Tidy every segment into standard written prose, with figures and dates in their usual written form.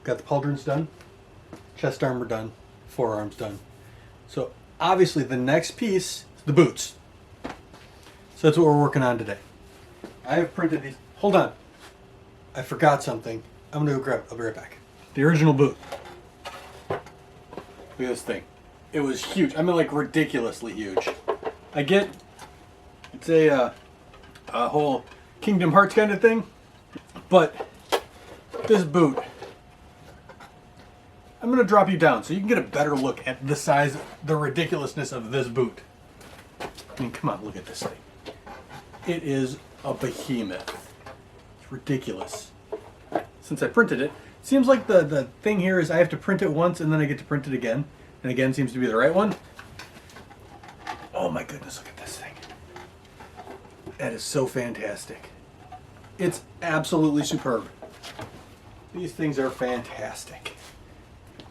got the pauldrons done, chest armor done, forearms done. So obviously the next piece is the boots. So that's what we're working on today. I have printed these. Hold on. I forgot something. I'm gonna go grab it. I'll be right back. The original boot. Look at this thing. It was huge. I mean, like ridiculously huge. I get it's a whole Kingdom Hearts kind of thing, but this boot, I'm gonna drop you down so you can get a better look at the size, the ridiculousness of this boot. I mean, come on, look at this thing. It is a behemoth. It's ridiculous. Since I printed it, seems like the thing here is I have to print it once and then I get to print it again. And again seems to be the right one. Oh my goodness, look at this thing. That is so fantastic. It's absolutely superb. These things are fantastic.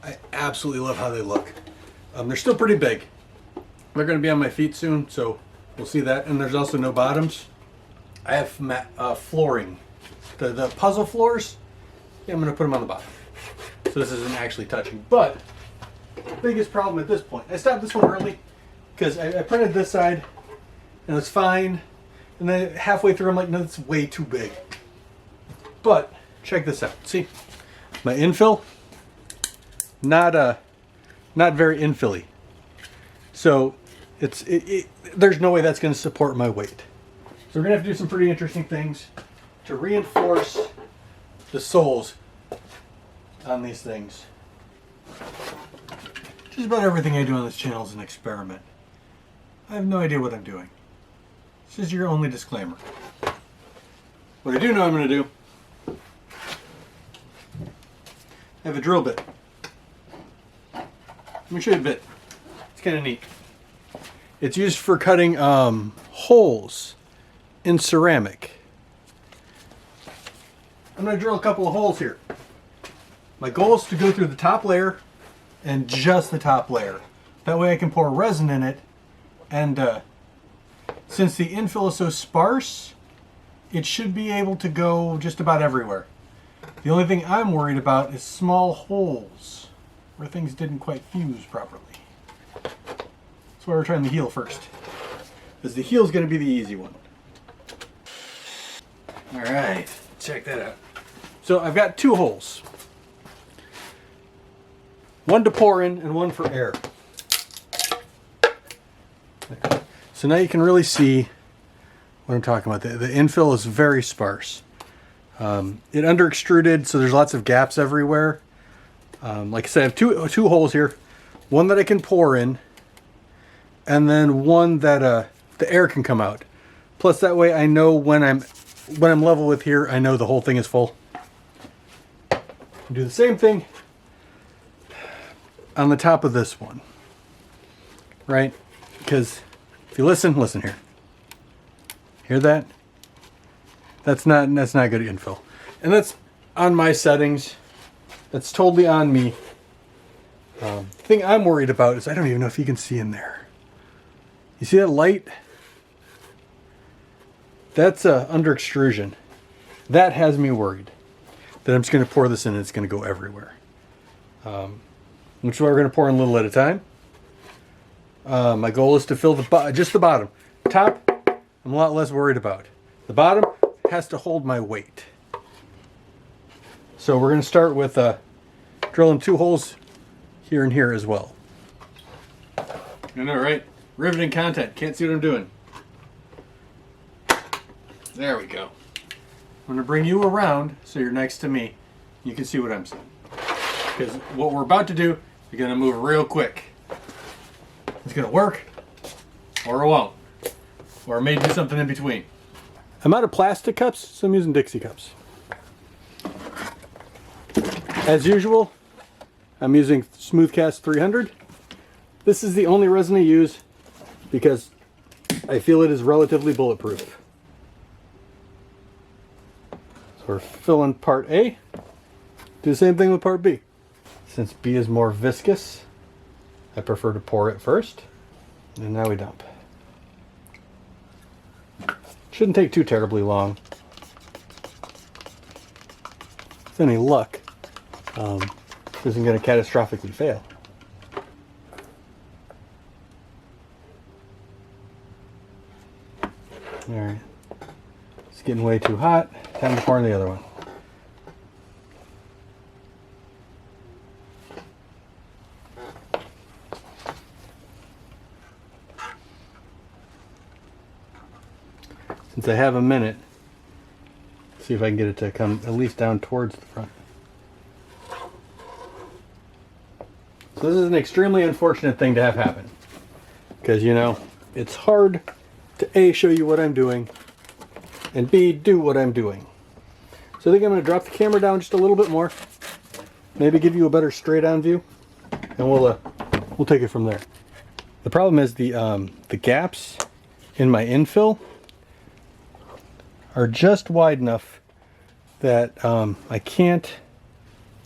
I absolutely love how they look. They're still pretty big. They're going to be on my feet soon, so we'll see that. And there's also no bottoms. I have flooring. The puzzle floors, yeah, I'm going to put them on the bottom. So this isn't actually touching. But the biggest problem at this point, I stopped this one early because I printed this side and it's fine. And then halfway through I'm like, no, that's way too big. But check this out. See, my infill, not very infilly. So there's no way that's going to support my weight. So we're going to have to do some pretty interesting things to reinforce the soles on these things. Just about everything I do on this channel is an experiment. I have no idea what I'm doing. This is your only disclaimer. What I do know I'm going to do, I have a drill bit. Let me show you a bit. It's kind of neat. It's used for cutting holes in ceramic. I'm going to drill a couple of holes here. My goal is to go through the top layer and just the top layer. That way I can pour resin in it, and since the infill is so sparse, it should be able to go just about everywhere. The only thing I'm worried about is small holes where things didn't quite fuse properly. That's why we're trying the heel first, because the heel is going to be the easy one. All right, check that out. So I've got two holes. One to pour in and one for air. So now you can really see what I'm talking about. The infill is very sparse. It under extruded, so there's lots of gaps everywhere. Like I said, I have two holes here. One that I can pour in, and then one that the air can come out. Plus that way I know when I'm level with here, I know the whole thing is full. Do the same thing on the top of this one, right? Because if you listen here. Hear that? That's not good infill. And that's on my settings. That's totally on me. The thing I'm worried about is I don't even know if you can see in there. You see that light? That's under extrusion. That has me worried that I'm just going to pour this in and it's going to go everywhere. Which is why we're going to pour in a little at a time. My goal is to fill just the bottom. Top, I'm a lot less worried about. The bottom has to hold my weight. So we're going to start with drilling two holes here and here as well. I know, right? Riveting content. Can't see what I'm doing. There we go. I'm going to bring you around so you're next to me. You can see what I'm saying. Because what we're about to do, you're going to move real quick. It's going to work, or it won't. Or it may do something in between. I'm out of plastic cups, so I'm using Dixie cups. As usual, I'm using Smoothcast 300. This is the only resin I use because I feel it is relatively bulletproof. So we're filling part A. Do the same thing with part B. Since B is more viscous, I prefer to pour it first, and now we dump. Shouldn't take too terribly long. With any luck, isn't going to catastrophically fail. Alright. It's getting way too hot. Time to pour in the other one. Since I have a minute, see if I can get it to come at least down towards the front. So this is an extremely unfortunate thing to have happen. Because, you know, it's hard to A, show you what I'm doing, and B, do what I'm doing. So I think I'm going to drop the camera down just a little bit more. Maybe give you a better straight on view. And we'll take it from there. The problem is the gaps in my infill are just wide enough that I can't.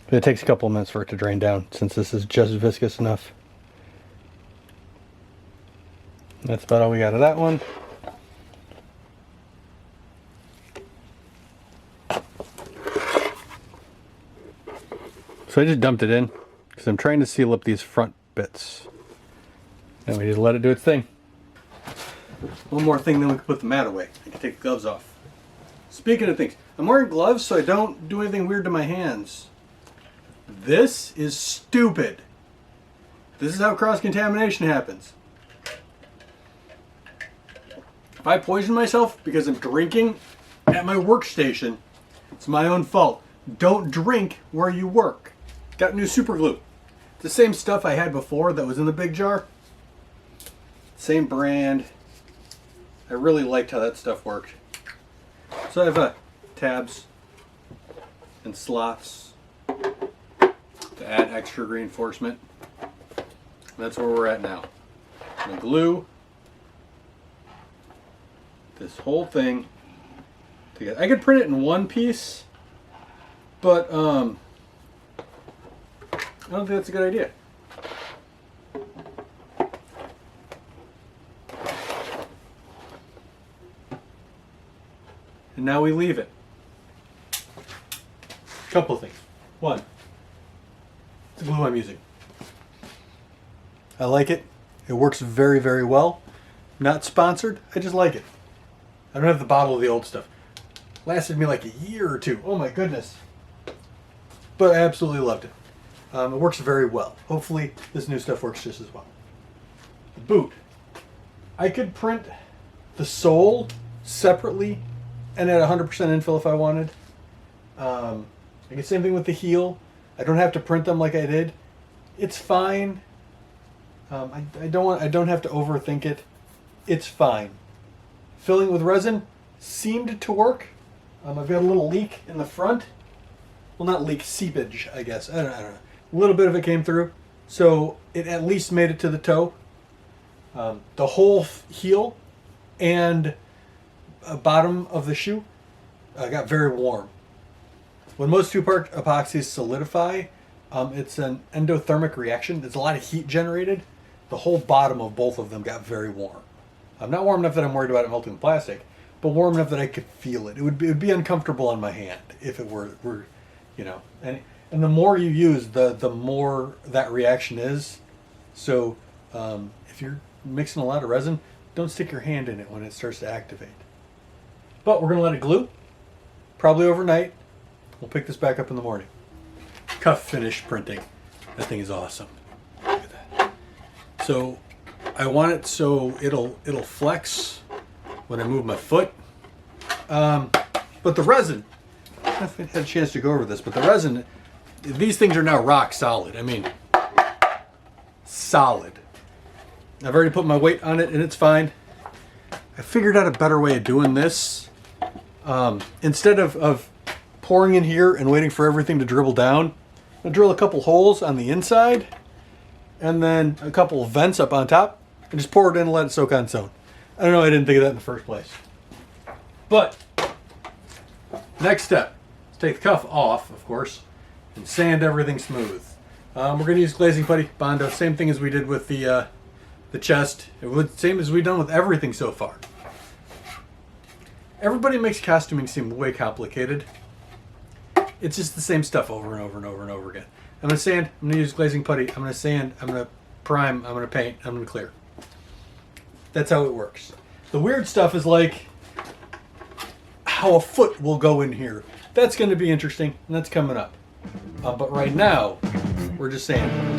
It takes a couple of minutes for it to drain down since this is just viscous enough. That's about all we got of that one. So I just dumped it in because I'm trying to seal up these front bits. And we just let it do its thing. One more thing, then we can put the mat away. I can take the gloves off. Speaking of things, I'm wearing gloves so I don't do anything weird to my hands. This is stupid. This is how cross-contamination happens. If I poison myself because I'm drinking at my workstation, it's my own fault. Don't drink where you work. Got new super glue. It's the same stuff I had before that was in the big jar. Same brand. I really liked how that stuff worked. So I have tabs and slots to add extra reinforcement. That's where we're at now. I'm gonna glue this whole thing together. I could print it in one piece, but I don't think that's a good idea. And now we leave it. Couple of things. One, it's the glue I'm using. I like it. It works very, very well. Not sponsored. I just like it. I don't have the bottle of the old stuff. Lasted me like a year or two. Oh my goodness. But I absolutely loved it. It works very well. Hopefully this new stuff works just as well. The boot. I could print the sole separately and at 100% infill if I wanted. I get same thing with the heel. I don't have to print them like I did. It's fine. I don't have to overthink it. It's fine. Filling with resin seemed to work. I've got a little leak in the front. Well, not leak, seepage, I guess. I don't know. A little bit of it came through, so it at least made it to the toe. The whole heel and bottom of the shoe got very warm. When most two-part epoxies solidify, it's an endothermic reaction. There's a lot of heat generated. The whole bottom of both of them got very warm. Not warm enough that I'm worried about it melting the plastic, but warm enough that I could feel it. It would be uncomfortable on my hand if it were, you know. And the more you use, the more that reaction is. So if you're mixing a lot of resin, don't stick your hand in it when it starts to activate. But we're going to let it glue, probably overnight. We'll pick this back up in the morning. Cuff finish printing. That thing is awesome. Look at that. So I want it so it'll flex when I move my foot. But the resin, I haven't had a chance to go over this, but the resin, these things are now rock solid. I mean, solid. I've already put my weight on it and it's fine. I figured out a better way of doing this. Instead of pouring in here and waiting for everything to dribble down, I'll drill a couple holes on the inside and then a couple of vents up on top and just pour it in and let it soak on its own. I don't know, I didn't think of that in the first place. But next step is take the cuff off, of course, and sand everything smooth. We're going to use glazing putty, Bondo, same thing as we did with the chest. It was same as we've done with everything so far. Everybody makes costuming seem way complicated. It's just the same stuff over and over and over and over again. I'm going to sand, I'm going to use glazing putty, I'm going to sand, I'm going to prime, I'm going to paint, I'm going to clear. That's how it works. The weird stuff is like how a foot will go in here. That's going to be interesting, and that's coming up. But right now, we're just sanding.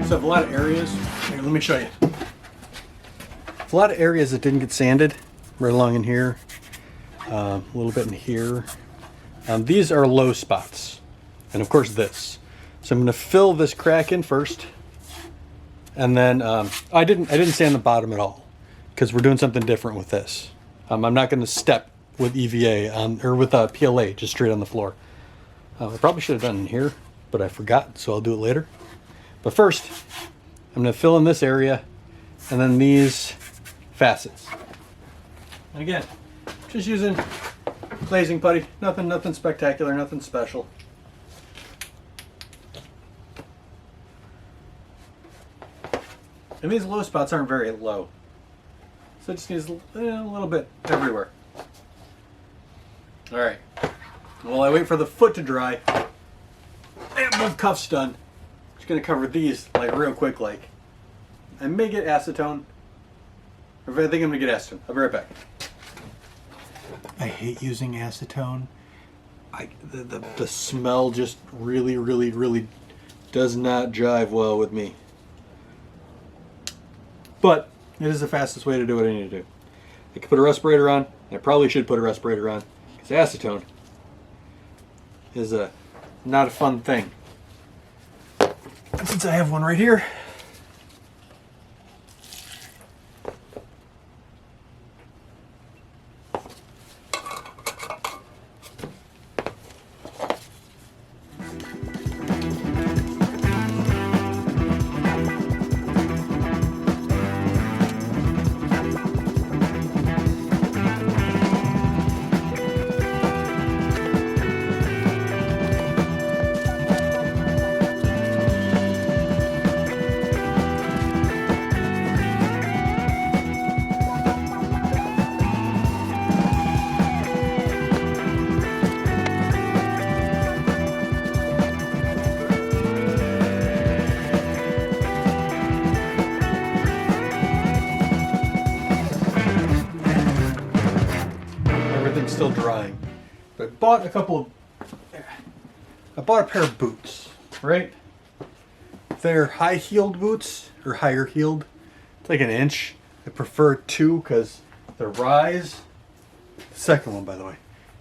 So I have a lot of areas. Here, let me show you. A lot of areas that didn't get sanded, right along in here, a little bit in here. These are low spots, and of course this. So I'm going to fill this crack in first, and then I didn't sand the bottom at all because we're doing something different with this. I'm not going to step with EVA or with PLA just straight on the floor. I probably should have done it in here, but I forgot, so I'll do it later. But first, I'm going to fill in this area and then these facets. And again, just using glazing putty, nothing spectacular, nothing special. And these low spots aren't very low, so it just needs a little bit everywhere. All right, while I wait for the foot to dry, and both cuffs done, just gonna cover these like real quick. Like I may get acetone, or I think I'm gonna get acetone. I'll be right back. I hate using acetone. The smell just really does not jive well with me. But it is the fastest way to do what I need to do. I could put a respirator on. I probably should put a respirator on because acetone is not a fun thing. And since I have one right here, still drying. But I bought a pair of boots, right? They're high-heeled boots, or higher-heeled. It's like an inch. I prefer 2 because the rise, the second one by the way,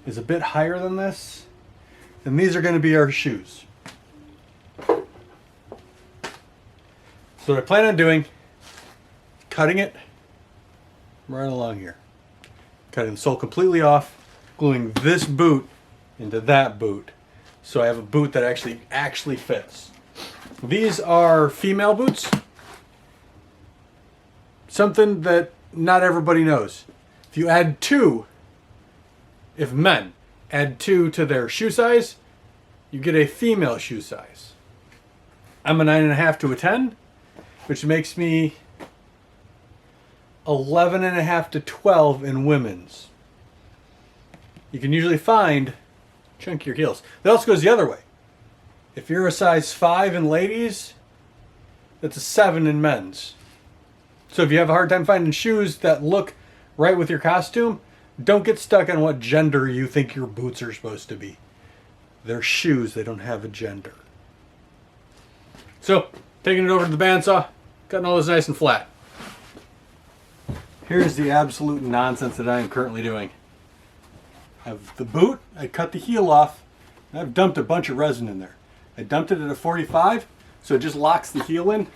is a bit higher than this. And these are going to be our shoes. So what I plan on doing, cutting it right along here. Cutting the sole completely off, gluing this boot into that boot, so I have a boot that actually fits. These are female boots. Something that not everybody knows. If you add 2, if men add 2 to their shoe size, you get a female shoe size. I'm a 9.5 to a 10, which makes me 11.5 to 12 in women's. You can usually find chunkier heels. That also goes the other way. If you're a size 5 in ladies, that's a 7 in men's. So if you have a hard time finding shoes that look right with your costume, don't get stuck on what gender you think your boots are supposed to be. They're shoes, they don't have a gender. So, taking it over to the bandsaw, cutting all this nice and flat. Here's the absolute nonsense that I am currently doing. I have the boot, I cut the heel off, and I've dumped a bunch of resin in there. I dumped it at a 45, so it just locks the heel in.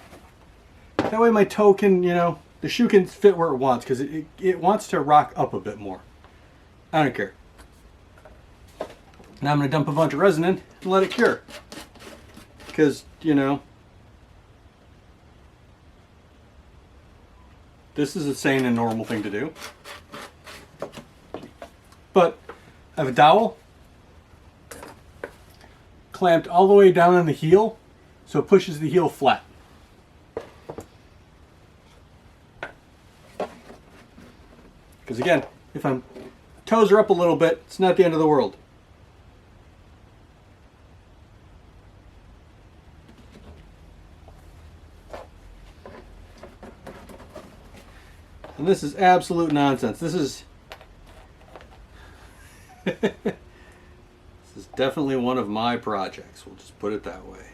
That way my toe can, the shoe can fit where it wants, because it wants to rock up a bit more. I don't care. Now I'm going to dump a bunch of resin in and let it cure. Because, this is a sane and normal thing to do. But I have a dowel clamped all the way down on the heel, so it pushes the heel flat. Because again, if my toes are up a little bit, it's not the end of the world. And this is absolute nonsense. This is this is definitely one of my projects. We'll just put it that way.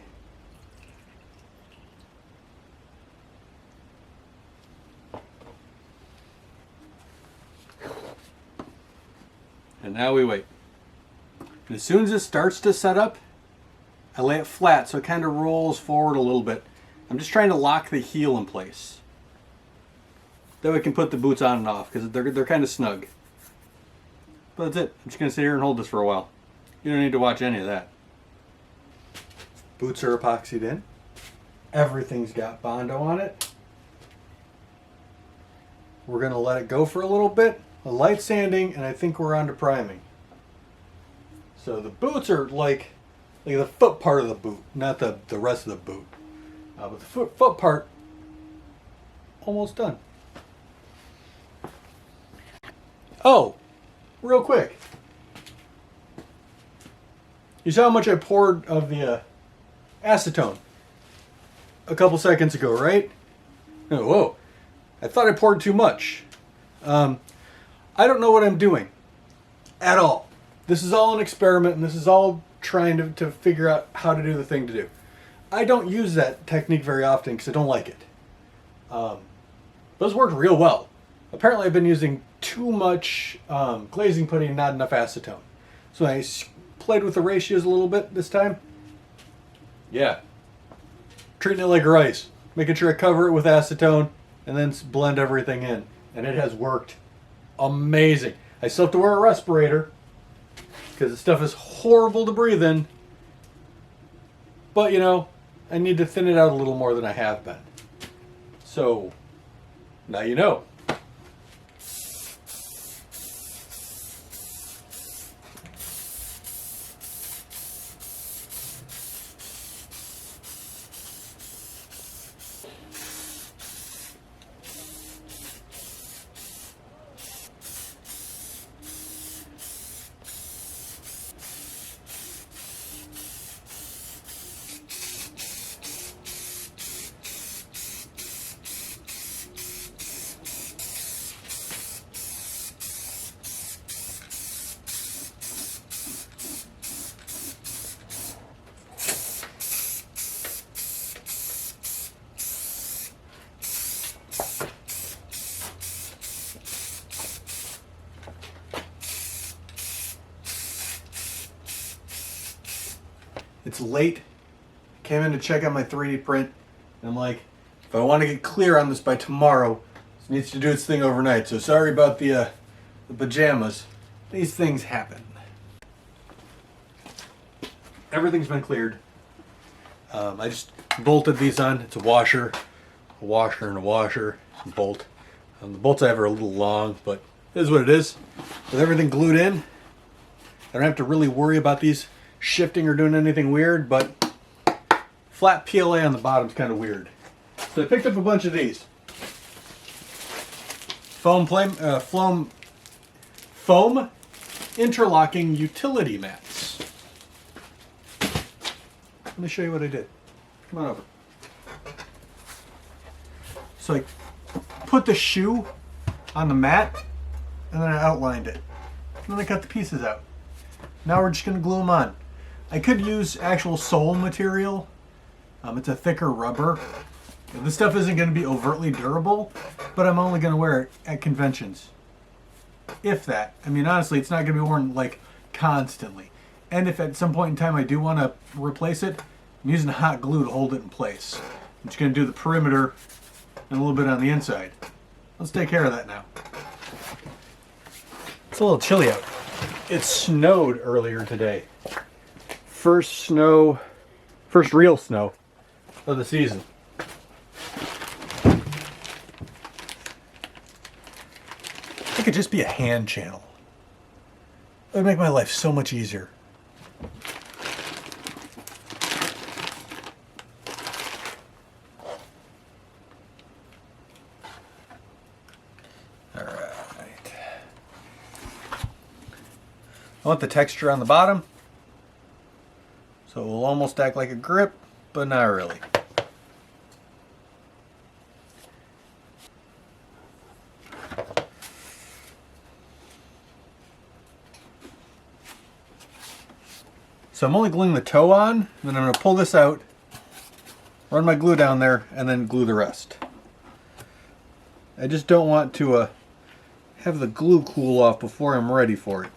And now we wait. And as soon as it starts to set up, I lay it flat so it kind of rolls forward a little bit. I'm just trying to lock the heel in place. That way I can put the boots on and off because they're kind of snug. But that's it. I'm just going to sit here and hold this for a while. You don't need to watch any of that. Boots are epoxied in. Everything's got Bondo on it. We're going to let it go for a little bit. A light sanding, and I think we're on to priming. So the boots are like the foot part of the boot, not the rest of the boot. But the foot part, almost done. Oh, real quick. You saw how much I poured of the acetone a couple seconds ago, right? Oh, whoa. I thought I poured too much. I don't know what I'm doing at all. This is all an experiment, and this is all trying to figure out how to do the thing to do. I don't use that technique very often because I don't like it. But it's worked real well. Apparently I've been using too much glazing putty and not enough acetone. So I played with the ratios a little bit this time. Yeah. Treating it like rice. Making sure I cover it with acetone and then blend everything in. And it has worked amazing. I still have to wear a respirator because the stuff is horrible to breathe in. But, I need to thin it out a little more than I have been. So, now you know. It's late. Came in to check out my 3D print. And I'm like, if I want to get clear on this by tomorrow, it needs to do its thing overnight. So sorry about the pajamas. These things happen. Everything's been cleared. I just bolted these on. It's a washer, and a washer, and bolt. The bolts I have are a little long, but it is what it is. With everything glued in, I don't have to really worry about these shifting or doing anything weird, but flat PLA on the bottom is kind of weird. So I picked up a bunch of these. Foam interlocking utility mats. Let me show you what I did. Come on over. So I put the shoe on the mat, and then I outlined it. And then I cut the pieces out. Now we're just going to glue them on. I could use actual sole material. It's a thicker rubber. This stuff isn't going to be overtly durable, but I'm only going to wear it at conventions. If that. I mean, honestly, it's not going to be worn like constantly. And if at some point in time I do want to replace it, I'm using hot glue to hold it in place. I'm just going to do the perimeter and a little bit on the inside. Let's take care of that now. It's a little chilly out. It snowed earlier today. First real snow of the season. It could just be a hand channel. It would make my life so much easier. All right. I want the texture on the bottom, so it will almost act like a grip, but not really. So I'm only gluing the toe on, then I'm going to pull this out, run my glue down there, and then glue the rest. I just don't want to have the glue cool off before I'm ready for it.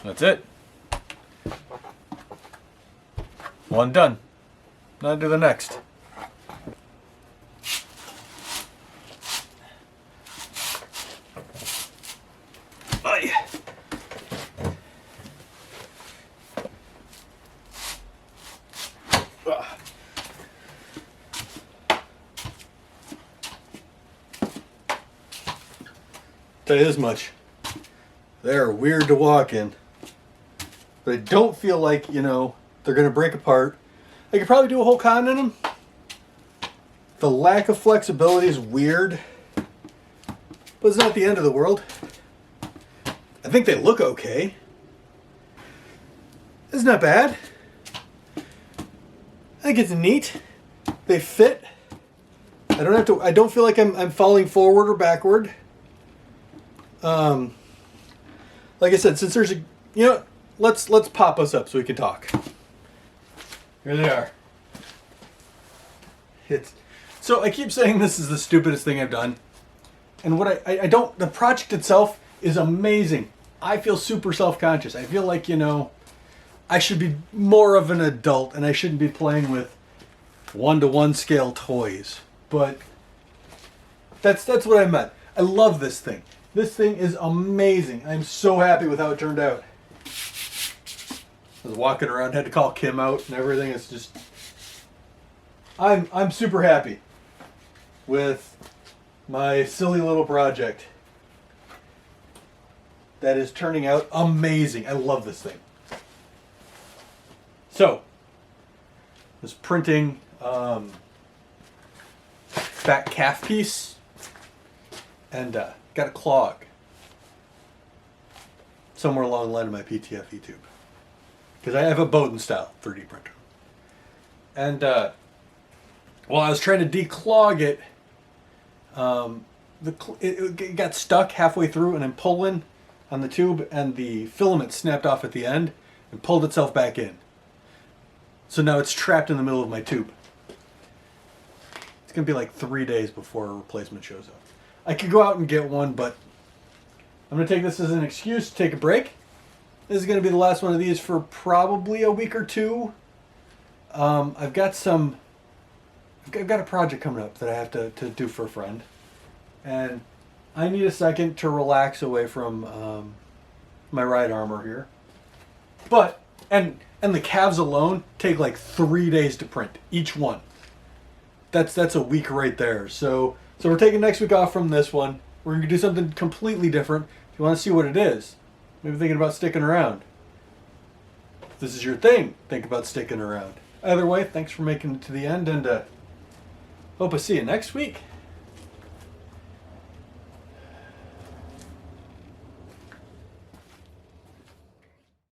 That's it. One done. Now do the next. Tell you this much, they're weird to walk in, but I don't feel like, you know, they're going to break apart. I could probably do a whole con in them. The lack of flexibility is weird, but it's not the end of the world. I think they look okay. It's not bad. I think it's neat. They fit. I don't feel like I'm falling forward or backward. Like I said, since there's a, you know, let's pop us up so we can talk. Here they are. So I keep saying this is the stupidest thing I've done. And what the project itself is amazing. I feel super self-conscious. I feel like, you know, I should be more of an adult and I shouldn't be playing with 1-to-1 scale toys. But that's what I meant. I love this thing. This thing is amazing. I'm so happy with how it turned out. I was walking around, had to call Kim out and everything. It's just, I'm super happy with my silly little project that is turning out amazing. I love this thing. So, this printing back calf piece and got a clog somewhere along the line of my PTFE tube because I have a Bowden style 3D printer. And while I was trying to declog it, it got stuck halfway through, and I'm pulling on the tube, and the filament snapped off at the end and pulled itself back in. So now it's trapped in the middle of my tube. It's going to be like 3 days before a replacement shows up. I could go out and get one, but I'm going to take this as an excuse to take a break. This is going to be the last one of these for probably a week or two. I've got a project coming up that I have to do for a friend. And I need a second to relax away from my ride armor here. But, and the calves alone take like 3 days to print, each one. That's a week right there. So we're taking next week off from this one. We're going to do something completely different. If you want to see what it is, maybe thinking about sticking around. If this is your thing, think about sticking around. Either way, thanks for making it to the end, and hope I see you next week.